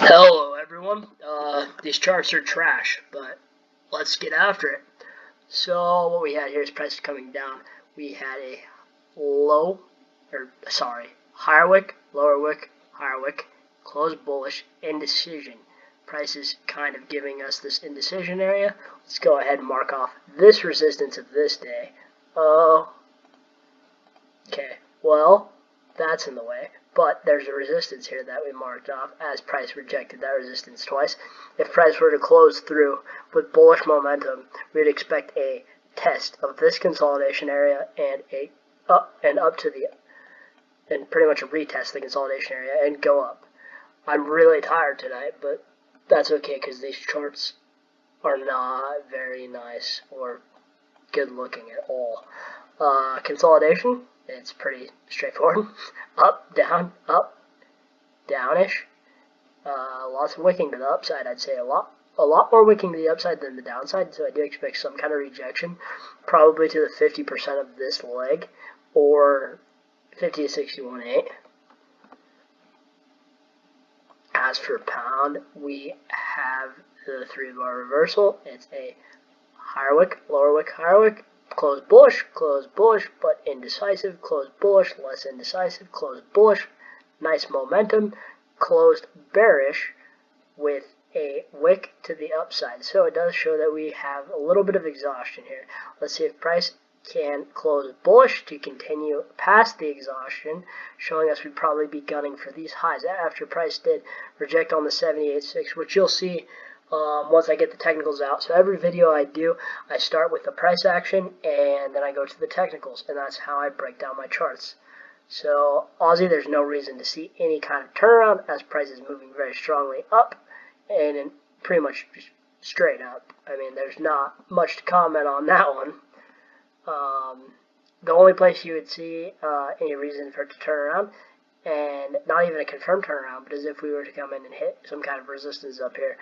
Hello, everyone. These charts are trash, but let's get after it. So what we had here is prices coming down. We had a higher wick, lower wick, higher wick, close bullish, indecision. Prices kind of giving us this indecision area. Let's go ahead and mark off this resistance of this day. Oh, okay. Well, that's in the way. But there's a resistance here that we marked off as price rejected that resistance twice. If price were to close through with bullish momentum, we'd expect a test of this consolidation area and pretty much a retest of the consolidation area and go up. I'm really tired tonight, but that's okay because these charts are not very nice or good looking at all. Consolidation, it's pretty straightforward. Up, downish. Lots of wicking to the upside. I'd say a lot more wicking to the upside than the downside. So I do expect some kind of rejection, probably to the 50% of this leg, or 50 to 61.8. As for pound, we have the 3-bar reversal. It's a higher wick, lower wick, higher wick. Close bullish, but indecisive. Close bullish, less indecisive. Close bullish, nice momentum. Closed bearish with a wick to the upside. So it does show that we have a little bit of exhaustion here. Let's see if price can close bullish to continue past the exhaustion, showing us we'd probably be gunning for these highs after price did reject on the 78.6, which you'll see once I get the technicals out. So every video I do, I start with the price action and then I go to the technicals, and that's how I break down my charts. So Aussie, there's no reason to see any kind of turnaround as price is moving very strongly up and pretty much just straight up. I mean, there's not much to comment on that one. The only place you would see any reason for it to turn around, and not even a confirmed turnaround, but as if we were to come in and hit some kind of resistance up here.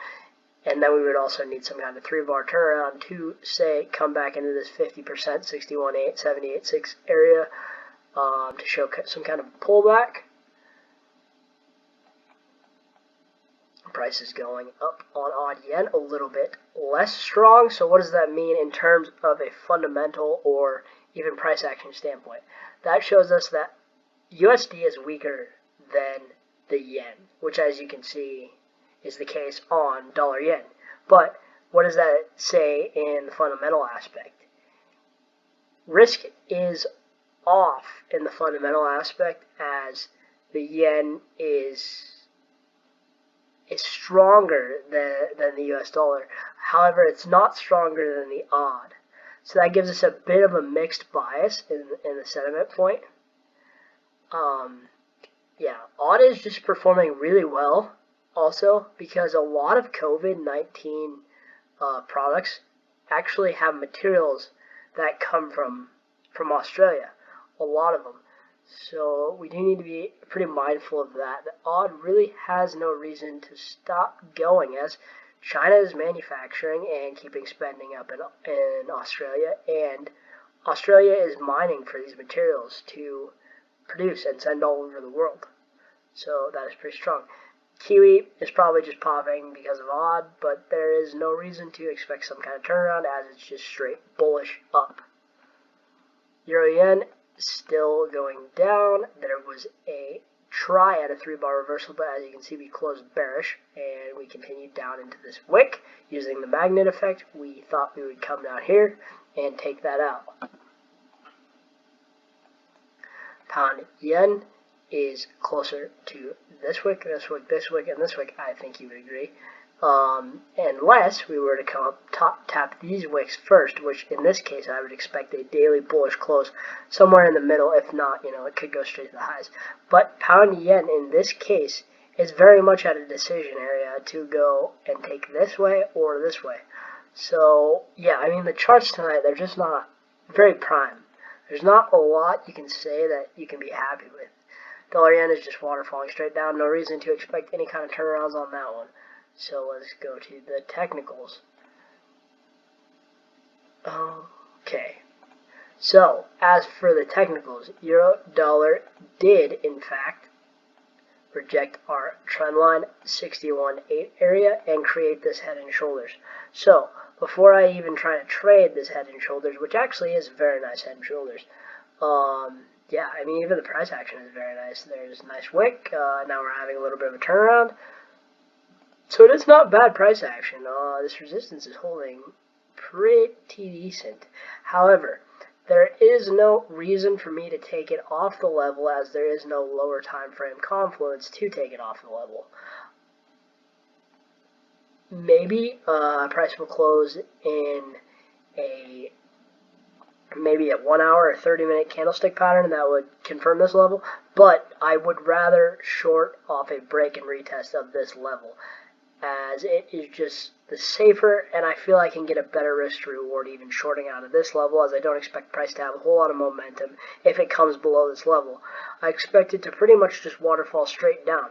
And then we would also need some kind of 3-bar turnaround to, say, come back into this 50%, 61.8, 78.6 area to show some kind of pullback. Price is going up on odd yen a little bit less strong. So what does that mean in terms of a fundamental or even price action standpoint? That shows us that USD is weaker than the yen, which, as you can see, is the case on dollar yen. But what does that say in the fundamental aspect? Risk is off in the fundamental aspect as the yen is stronger than the US dollar. However, it's not stronger than the odd. So that gives us a bit of a mixed bias in the sentiment point. Yeah, odd is just performing really well also because a lot of COVID-19 products actually have materials that come from Australia, a lot of them. So we do need to be pretty mindful of that. The odd really has no reason to stop going as China is manufacturing and keeping spending up in Australia, and Australia is mining for these materials to produce and send all over the world. So that is pretty strong. Kiwi is probably just popping because of odd, but there is no reason to expect some kind of turnaround as it's just straight bullish up. Euro yen still going down. There was a try at a 3-bar reversal, but as you can see, we closed bearish and we continued down into this wick using the magnet effect. We thought we would come down here and take that out. Pound yen is closer to this wick, this wick, this wick, and this wick. I think you would agree. Unless we were to come up top, tap these wicks first, which in this case I would expect a daily bullish close somewhere in the middle. If not, it could go straight to the highs. But pound yen in this case is very much at a decision area to go and take this way or this way. So yeah, I mean the charts tonight, they're just not very prime. There's not a lot you can say that you can be happy with. Dollar yen is just waterfalling straight down. No reason to expect any kind of turnarounds on that one. So let's go to the technicals. Okay. So as for the technicals, euro dollar did in fact reject our trend line 61.8 area and create this head and shoulders. So before I even try to trade this head and shoulders, which actually is very nice head and shoulders, yeah, I mean, even the price action is very nice. There's a nice wick. Now we're having a little bit of a turnaround. So it is not bad price action. This resistance is holding pretty decent. However, there is no reason for me to take it off the level, as there is no lower time frame confluence to take it off the level. Maybe price will close in maybe a 1 hour or 30-minute candlestick pattern that would confirm this level, but I would rather short off a break and retest of this level, as it is just the safer, and I feel I can get a better risk to reward even shorting out of this level, as I don't expect price to have a whole lot of momentum if it comes below this level. I expect it to pretty much just waterfall straight down.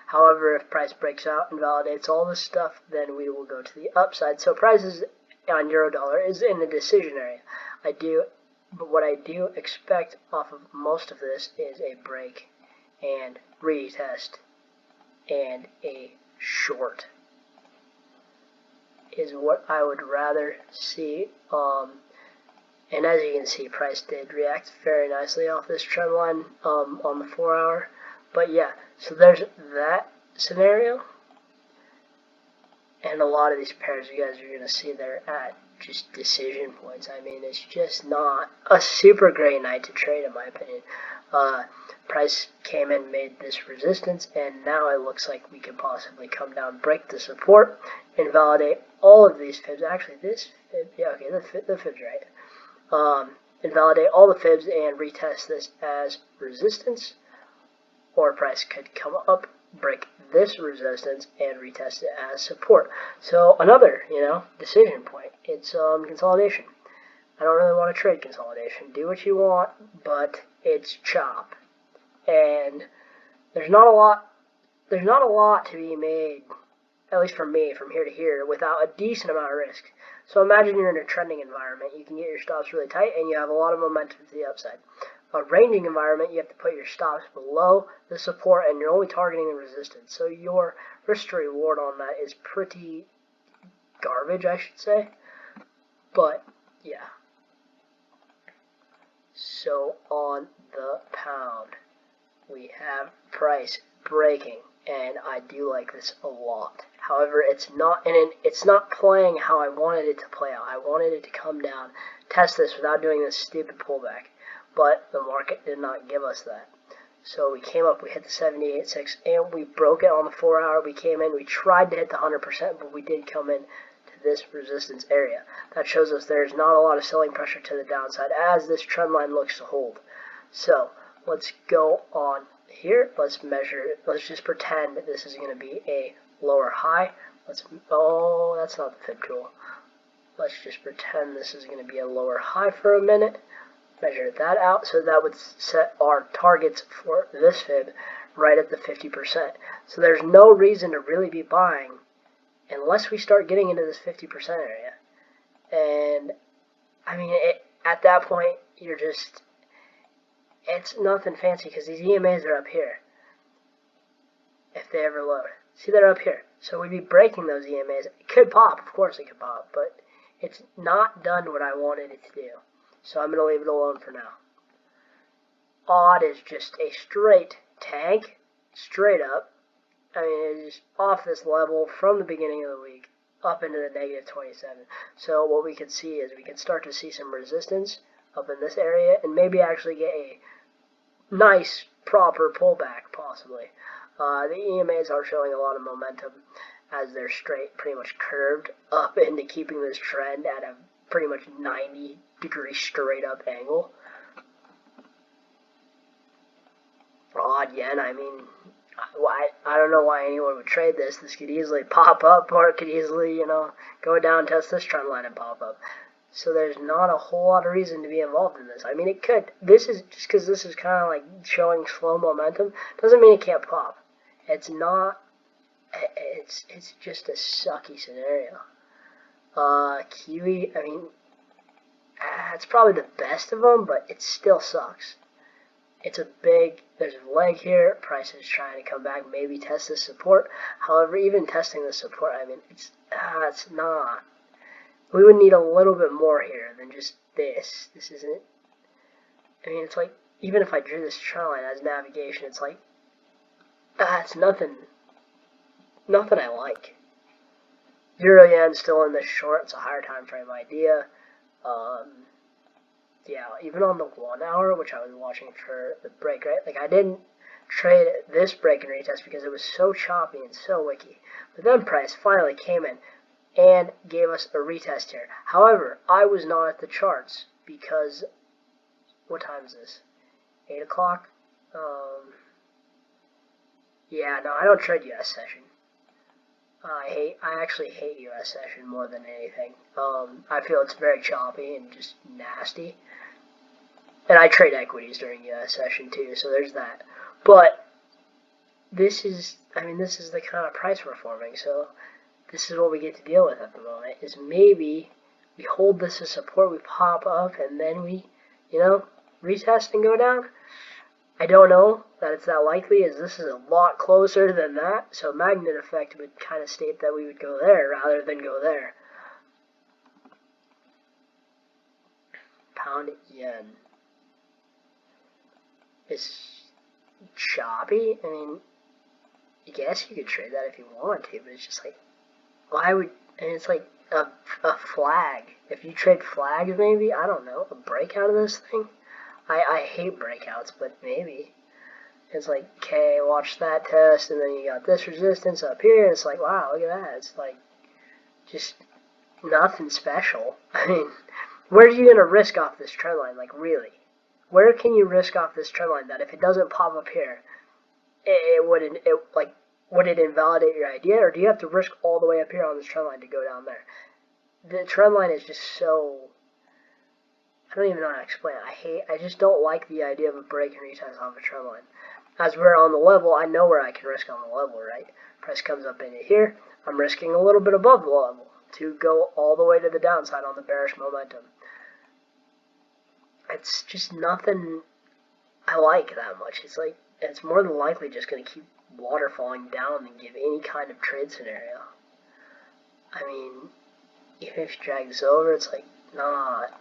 However, if price breaks out and validates all this stuff, then we will go to the upside. So prices on euro dollar is in the decision area. But what I do expect off of most of this is a break and retest and a short is what I would rather see. And as you can see, price did react very nicely off this trend line on the 4 hour. But yeah, so there's that scenario. And a lot of these pairs you guys are going to see they're at just decision points. I mean, it's just not a super great night to trade, in my opinion. Price came in, made this resistance, and now it looks like we could possibly come down, break the support, and validate all of these fibs. Actually, this fib, yeah, okay, the fib's right. Invalidate all the fibs and retest this as resistance, or price could come up, break this resistance, and retest it as support. So another, decision point. It's consolidation. I don't really want to trade consolidation. Do what you want, but it's chop. And there's not a lot to be made, at least for me, from here to here, without a decent amount of risk. So imagine you're in a trending environment. You can get your stops really tight, and you have a lot of momentum to the upside. A ranging environment, you have to put your stops below the support, and you're only targeting the resistance. So your risk to reward on that is pretty garbage, I should say. But yeah. So on the pound, we have price breaking, and I do like this a lot. However, it's not playing how I wanted it to play out. I wanted it to come down, test this without doing this stupid pullback, but the market did not give us that. So we came up, we hit the 78.6, and we broke it on the 4 hour. We came in, we tried to hit the 100%, but we did come in to this resistance area. That shows us there's not a lot of selling pressure to the downside as this trend line looks to hold. So let's go on here. Let's measure it. Let's just pretend that this is going to be a lower high. Oh, that's not the fib tool. Let's just pretend this is going to be a lower high for a minute. Measure that out. So that would set our targets for this fib right at the 50%. So there's no reason to really be buying unless we start getting into this 50% area. And I mean, at that point, it's nothing fancy, because these EMAs are up here, if they ever load. See, they're up here. So we'd be breaking those EMAs. It could pop, of course it could pop, but it's not done what I wanted it to do. So I'm going to leave it alone for now. Odd is just a straight tank, straight up. I mean, it's off this level from the beginning of the week up into the negative 27. So what we can see is we can start to see some resistance up in this area, and maybe actually get a nice, proper pullback, possibly. The EMAs are showing a lot of momentum as they're straight, pretty much curved up into keeping this trend at a pretty much 90-degree straight up angle. Odd yen, I mean, I don't know why anyone would trade this. This could easily pop up, or it could easily, go down, test this trend line and pop up. So there's not a whole lot of reason to be involved in this. I mean, it could. This is just because this is kind of like showing slow momentum, doesn't mean it can't pop. It's not. It's just a sucky scenario. Kiwi, I mean, it's probably the best of them, but it still sucks. there's a leg here. Price is trying to come back, maybe test the support. However, even testing the support, I mean, it's not. We would need a little bit more here than just this. This isn't. I mean, it's like, even if I drew this trend line as navigation, it's like, it's nothing I like. Euro yen still in this short. It's a higher time frame idea. Yeah, even on the 1 hour, which I was watching for the break, right? Like, I didn't trade this break and retest because it was so choppy and so wicky. But then price finally came in and gave us a retest here. However, I was not at the charts because, what time is this? 8 o'clock? Yeah, no, I don't trade US session. I actually hate US session more than anything. I feel it's very choppy and just nasty. And I trade equities during US session too, so there's that. But this is the kind of price we're forming, so this is what we get to deal with at the moment, is maybe we hold this as support, we pop up, and then we, retest and go down. I don't know that it's that likely, as this is a lot closer than that, so magnet effect would kind of state that we would go there rather than go there. Pound yen is choppy. I mean, I guess you could trade that if you want to, but it's just like, why would, and it's like a flag. If you trade flags, maybe, I don't know, a breakout of this thing. I hate breakouts, but maybe. It's like, okay, watch that test, and then you got this resistance up here, and it's like, wow, look at that. It's like, just nothing special. I mean, where are you going to risk off this trend line? Like, really? Where can you risk off this trend line that if it doesn't pop up here, would it invalidate your idea, or do you have to risk all the way up here on this trend line to go down there? The trend line is just so, I don't even know how to explain it. I just don't like the idea of a break and retest off a trend line. As we're on the level, I know where I can risk on the level, right? Price comes up into here. I'm risking a little bit above the level to go all the way to the downside on the bearish momentum. It's just nothing I like that much. It's like, it's more than likely just going to keep waterfalling down and give any kind of trade scenario. I mean, even if you drag this over, it's like, not.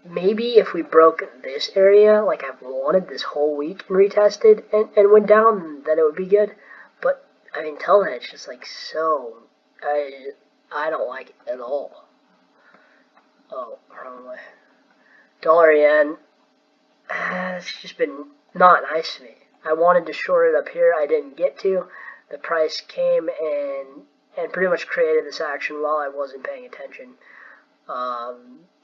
Maybe if we broke this area, like I've wanted this whole week and retested and went down, then it would be good. But, I mean, until then, it's just like so, I don't like it at all. Oh, wrong way. Dollar yen, it's just been not nice to me. I wanted to short it up here, I didn't get to. The price came and pretty much created this action while I wasn't paying attention.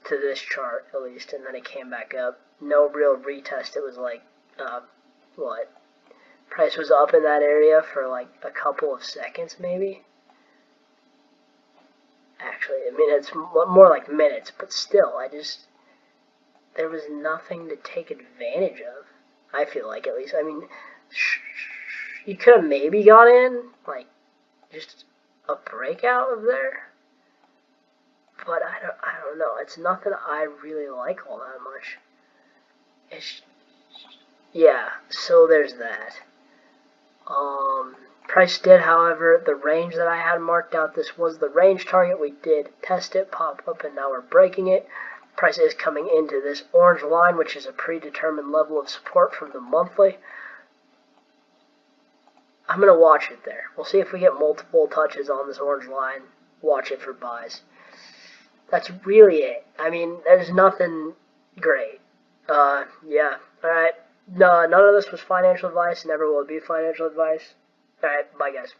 To this chart at least, and then it came back up. No real retest. It was like, what? Price was up in that area for like a couple of seconds maybe. Actually, I mean, it's more like minutes, but still, there was nothing to take advantage of. I feel like, at least. I mean, you could have maybe got in, like, just a breakout of there. But I don't know. It's nothing I really like all that much. Yeah, so there's that. Price did, however, the range that I had marked out, this was the range target. We did test it, pop up, and now we're breaking it. Price is coming into this orange line, which is a predetermined level of support from the monthly. I'm going to watch it there. We'll see if we get multiple touches on this orange line. Watch it for buys. That's really it. I mean, there's nothing great. Yeah. Alright. No, none of this was financial advice. Never will be financial advice. Alright, bye guys.